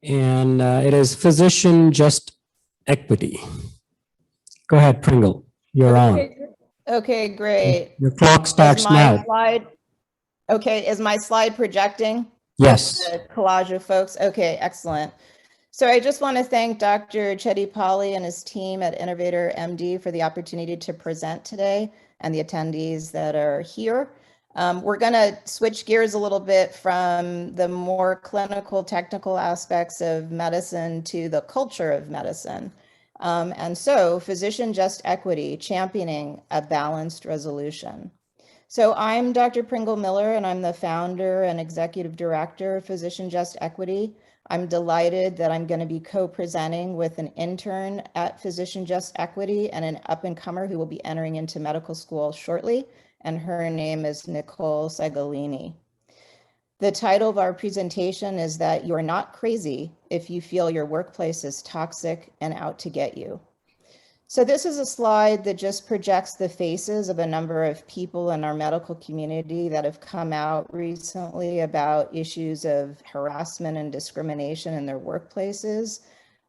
and it is Physician Just Equity. Go ahead, Pringle. You're on. Okay, great. Your clock starts now. Is my slide projecting? Yes. The collage of folks. Okay, excellent. So I just want to thank Dr. Chetty Pali and his team at Innovator MD for the opportunity to present today and the attendees that are here. We're going to switch gears a little bit from the more clinical, technical aspects of medicine to the culture of medicine. And so Physician Just Equity, championing a balanced resolution. So I'm Dr. Pringle Miller, and I'm the founder and executive director of Physician Just Equity. I'm delighted that I'm going to be co-presenting with an intern at Physician Just Equity and an up-and-comer who will be entering into medical school shortly, and her name is Nicole Segolini. The title of our presentation is that you are not crazy if you feel your workplace is toxic and out to get you. So this is a slide that just projects the faces of a number of people in our medical community that have come out recently about issues of harassment and discrimination in their workplaces.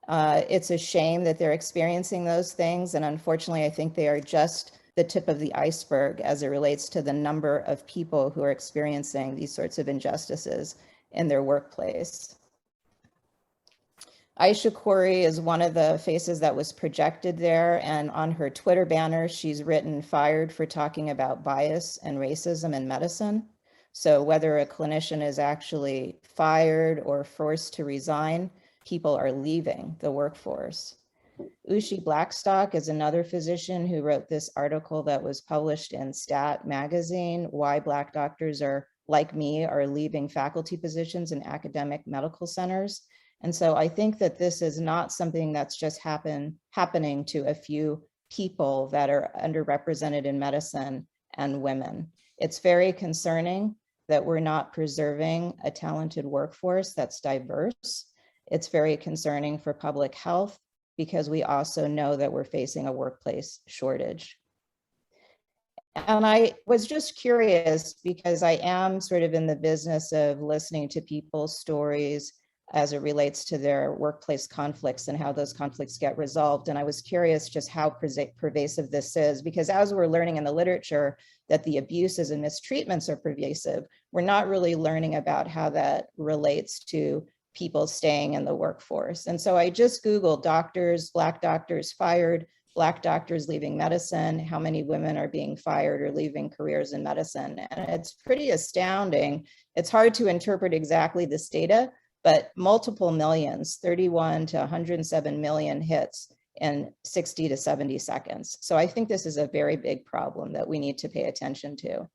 It's a shame that they're experiencing those things, and unfortunately, I think they are just the tip of the iceberg as it relates to the number of people who are experiencing these sorts of injustices in their workplace. Aisha Khoury is one of the faces that was projected there, and on her Twitter banner, she's written "fired for talking about bias and racism in medicine." So whether a clinician is actually fired or forced to resign, people are leaving the workforce. Ushi Blackstock is another physician who wrote this article that was published in Stat magazine, "Why Black Doctors Are Like Me Are Leaving Faculty Positions in Academic Medical Centers." And so I think that this is not something that's just happening to a few people that are underrepresented in medicine and women. It's very concerning that we're not preserving a talented workforce that's diverse. It's very concerning for public health because we also know that we're facing a workplace shortage. And I was just curious because I am sort of in the business of listening to people's stories as it relates to their workplace conflicts and how those conflicts get resolved. And I was curious just how pervasive this is, because as we're learning in the literature that the abuses and mistreatments are pervasive, we're not really learning about how that relates to people staying in the workforce. And so I just Googled doctors, Black doctors fired, Black doctors leaving medicine, how many women are being fired or leaving careers in medicine. And it's pretty astounding. It's hard to interpret exactly this data, but multiple millions, 31 to 107 million hits in 60 to 70 seconds. So I think this is a very big problem that we need to pay attention to.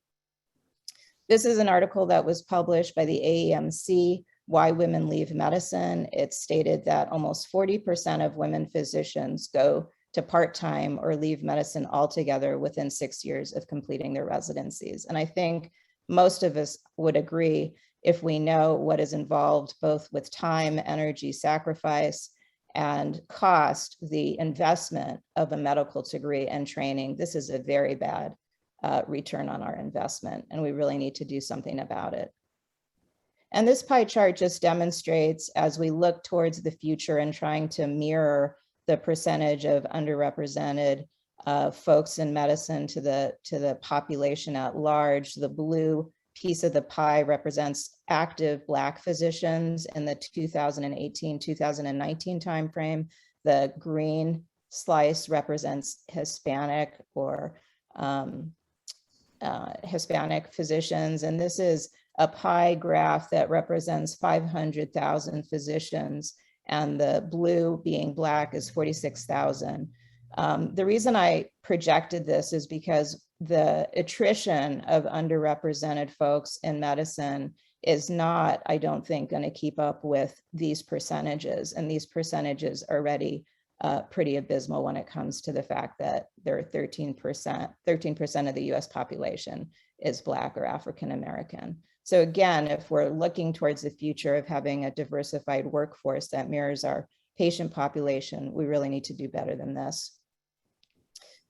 This is an article that was published by the AEMC, Why Women Leave Medicine. It stated that almost 40% of women physicians go to part-time or leave medicine altogether within 6 years of completing their residencies. And I think most of us would agree, if we know what is involved both with time, energy, sacrifice, and cost, the investment of a medical degree and training, this is a very bad return on our investment, and we really need to do something about it. And this pie chart just demonstrates, as we look towards the future and trying to mirror the percentage of underrepresented folks in medicine to the population at large, the blue piece of the pie represents active Black physicians in the 2018-2019 timeframe. The green slice represents Hispanic or Hispanic physicians. And this is a pie graph that represents 500,000 physicians, and the blue being Black is 46,000. The reason I projected this is because the attrition of underrepresented folks in medicine is not, I don't think, going to keep up with these percentages. And these percentages are already pretty abysmal when it comes to the fact that there are 13% of the US population is Black or African American. So again, if we're looking towards the future of having a diversified workforce that mirrors our patient population, we really need to do better than this.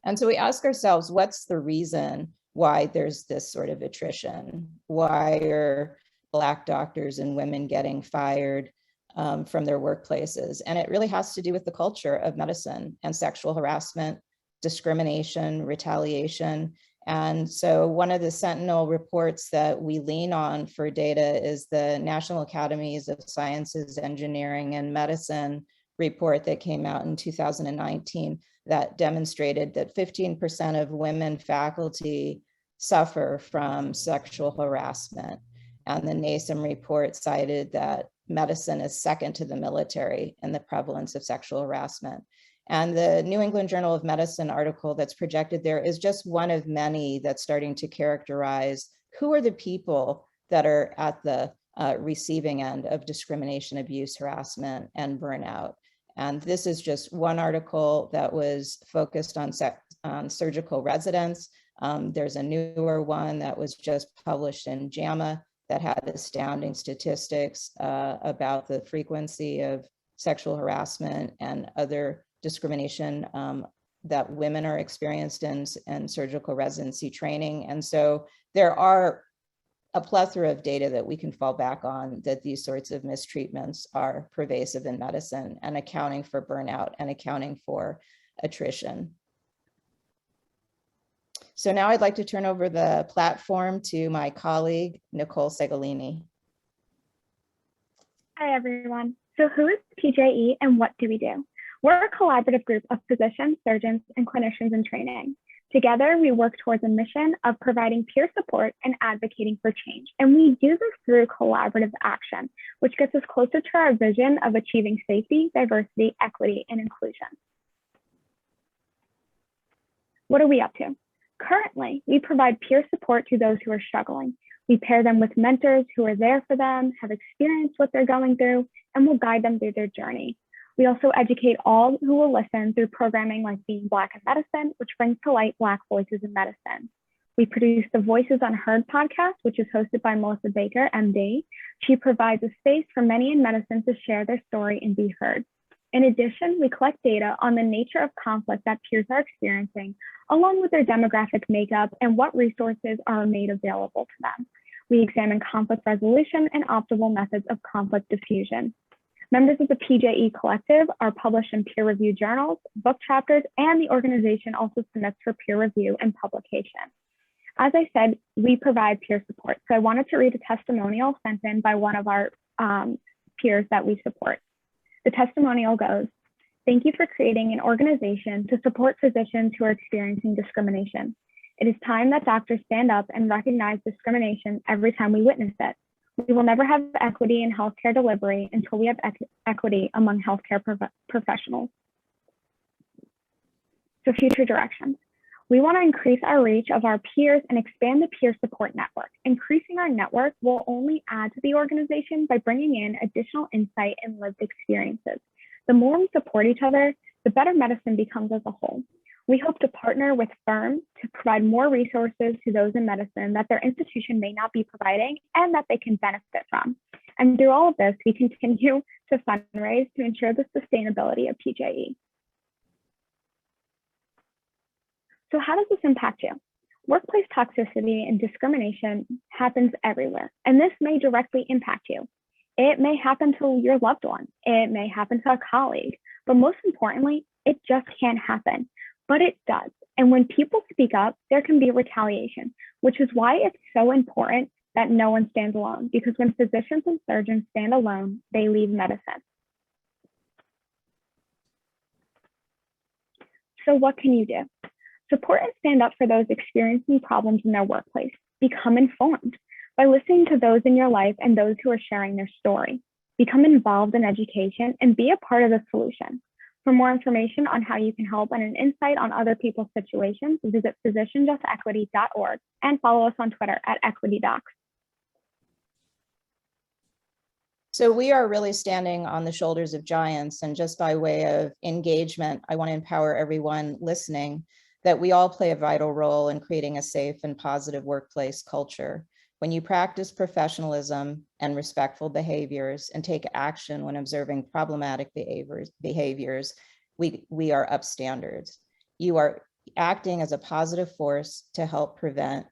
And so we ask ourselves, what's the reason why there's this sort of attrition? Why are Black doctors and women getting fired? from their workplaces. And it really has to do with the culture of medicine and sexual harassment, discrimination, retaliation. And so one of the Sentinel reports that we lean on for data is the National Academies of Sciences, Engineering, and Medicine report that came out in 2019 that demonstrated that 15% of women faculty suffer from sexual harassment. And the NASM report cited that medicine is second to the military in the prevalence of sexual harassment. And the New England Journal of Medicine article that's projected there is just one of many that's starting to characterize who are the people that are at the receiving end of discrimination, abuse, harassment, and burnout. And this is just one article that was focused on surgical residents. There's a newer one that was just published in JAMA that had astounding statistics about the frequency of sexual harassment and other discrimination that women are experienced in surgical residency training. And so there are a plethora of data that we can fall back on that these sorts of mistreatments are pervasive in medicine and accounting for burnout and accounting for attrition. So now I'd like to turn over the platform to my colleague, Nicole Segolini. Hi, everyone. So who is PJE and what do we do? We're a collaborative group of physicians, surgeons, and clinicians in training. Together, we work towards a mission of providing peer support and advocating for change. And we do this through collaborative action, which gets us closer to our vision of achieving safety, diversity, equity, and inclusion. What are we up to? Currently, we provide peer support to those who are struggling. We pair them with mentors who are there for them, have experienced what they're going through, and will guide them through their journey. We also educate all who will listen through programming like Being Black in Medicine, which brings to light Black voices in medicine. We produce the Voices Unheard podcast, which is hosted by Melissa Baker, MD. She provides a space for many in medicine to share their story and be heard. In addition, we collect data on the nature of conflict that peers are experiencing, along with their demographic makeup and what resources are made available to them. We examine conflict resolution and optimal methods of conflict diffusion. Members of the PJE Collective are published in peer-reviewed journals, book chapters, and the organization also submits for peer review and publication. As I said, we provide peer support. So I wanted to read a testimonial sent in by one of our peers that we support. The testimonial goes, "Thank you for creating an organization to support physicians who are experiencing discrimination. It is time that doctors stand up and recognize discrimination every time we witness it. We will never have equity in healthcare delivery until we have equity among healthcare professionals." So future directions. We want to increase our reach of our peers and expand the peer support network. Increasing our network will only add to the organization by bringing in additional insight and lived experiences. The more we support each other, the better medicine becomes as a whole. We hope to partner with firms to provide more resources to those in medicine that their institution may not be providing and that they can benefit from. And through all of this, we continue to fundraise to ensure the sustainability of PJE. So how does this impact you? Workplace toxicity and discrimination happens everywhere, and this may directly impact you. It may happen to your loved one. It may happen to a colleague, but most importantly, it just can't happen. But it does. And when people speak up, there can be retaliation, which is why it's so important that no one stands alone, because when physicians and surgeons stand alone, they leave medicine. So what can you do? Support and stand up for those experiencing problems in their workplace. Become informed by listening to those in your life and those who are sharing their story. Become involved in education and be a part of the solution. For more information on how you can help and an insight on other people's situations, visit physicianjustequity.org and follow us on Twitter at EquityDocs. So we are really standing on the shoulders of giants, and just by way of engagement, I want to empower everyone listening that we all play a vital role in creating a safe and positive workplace culture. When you practice professionalism and respectful behaviors and take action when observing problematic behaviors, we are up standards. You are acting as a positive force to help prevent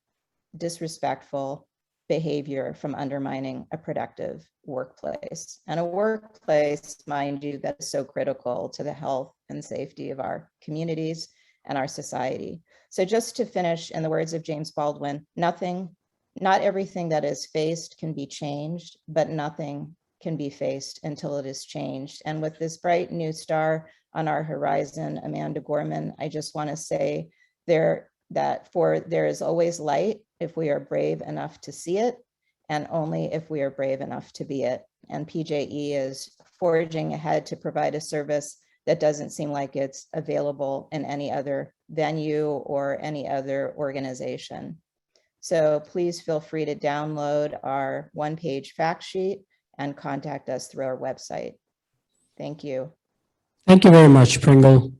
disrespectful, behavior from undermining a productive workplace. And a workplace, mind you, that is so critical to the health and safety of our communities and our society. So just to finish, in the words of James Baldwin, not everything that is faced can be changed, but nothing can be faced until it is changed. And with this bright new star on our horizon, Amanda Gorman, I just want to say there is always light if we are brave enough to see it, and only if we are brave enough to be it. And PJE is forging ahead to provide a service that doesn't seem like it's available in any other venue or any other organization. So please feel free to download our one-page fact sheet and contact us through our website. Thank you. Thank you very much, Pringle.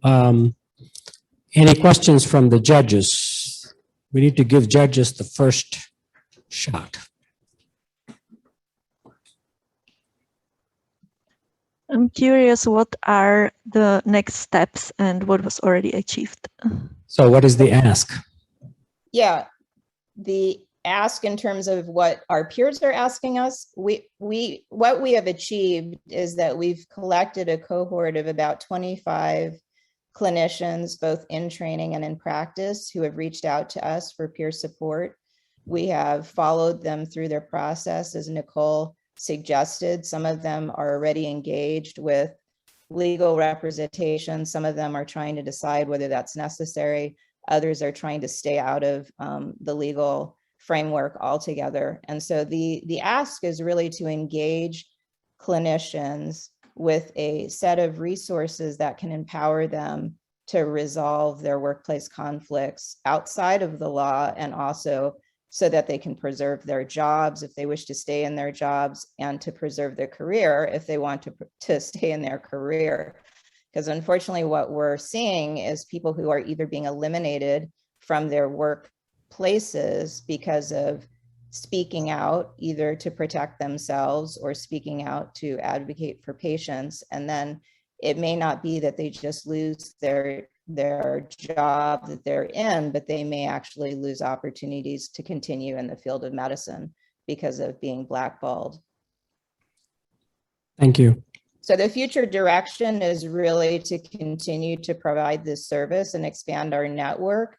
Any questions from the judges? We need to give judges the first shot. I'm curious, what are the next steps and what was already achieved? So what is the ask? Yeah, the ask in terms of what our peers are asking us, what we have achieved is that we've collected a cohort of about 25 clinicians, both in training and in practice, who have reached out to us for peer support. We have followed them through their process, as Nicole suggested. Some of them are already engaged with legal representation. Some of them are trying to decide whether that's necessary. Others are trying to stay out of the legal framework altogether. And so the ask is really to engage clinicians with a set of resources that can empower them to resolve their workplace conflicts outside of the law, and also so that they can preserve their jobs if they wish to stay in their jobs, and to preserve their career if they want to stay in their career. Because unfortunately, what we're seeing is people who are either being eliminated from their workplaces because of speaking out, either to protect themselves or speaking out to advocate for patients. And then it may not be that they just lose their job that they're in, but they may actually lose opportunities to continue in the field of medicine because of being blackballed. Thank you. So the future direction is really to continue to provide this service and expand our network,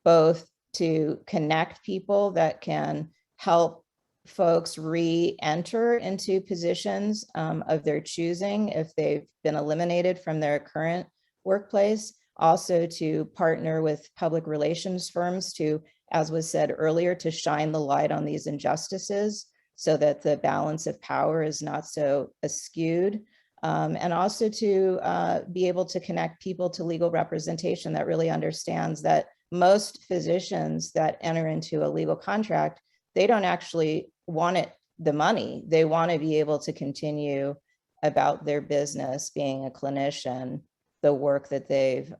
both to connect people that can help folks re-enter into positions of their choosing if they've been eliminated from their current workplace. Also to partner with public relations firms to, as was said earlier, to shine the light on these injustices so that the balance of power is not so askewed. And also to be able to connect people to legal representation that really understands that most physicians that enter into a legal contract, they don't actually want the money. They want to be able to continue about their business, being a clinician, the work that they've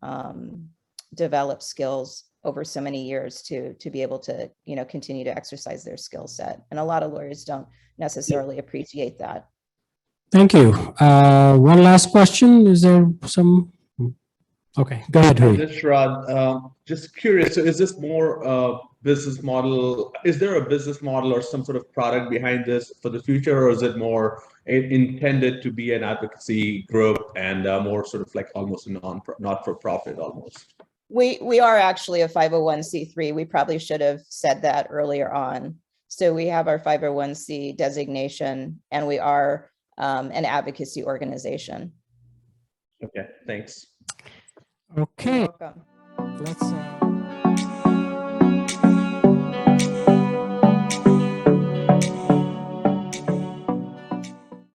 developed skills over so many years to be able to, continue to exercise their skill set. And a lot of lawyers don't necessarily appreciate that. Thank you. One last question. Is there some? Okay, go ahead, Hui. This Rod, just curious. So, is this more business model? Is there a business model or some sort of product behind this for the future, or is it more intended to be an advocacy group and more sort of like almost a not-for-profit almost? We are actually a 501c3. We probably should have said that earlier on. So we have our 501c designation, and we are an advocacy organization. Okay, thanks. Okay. You're welcome. Let's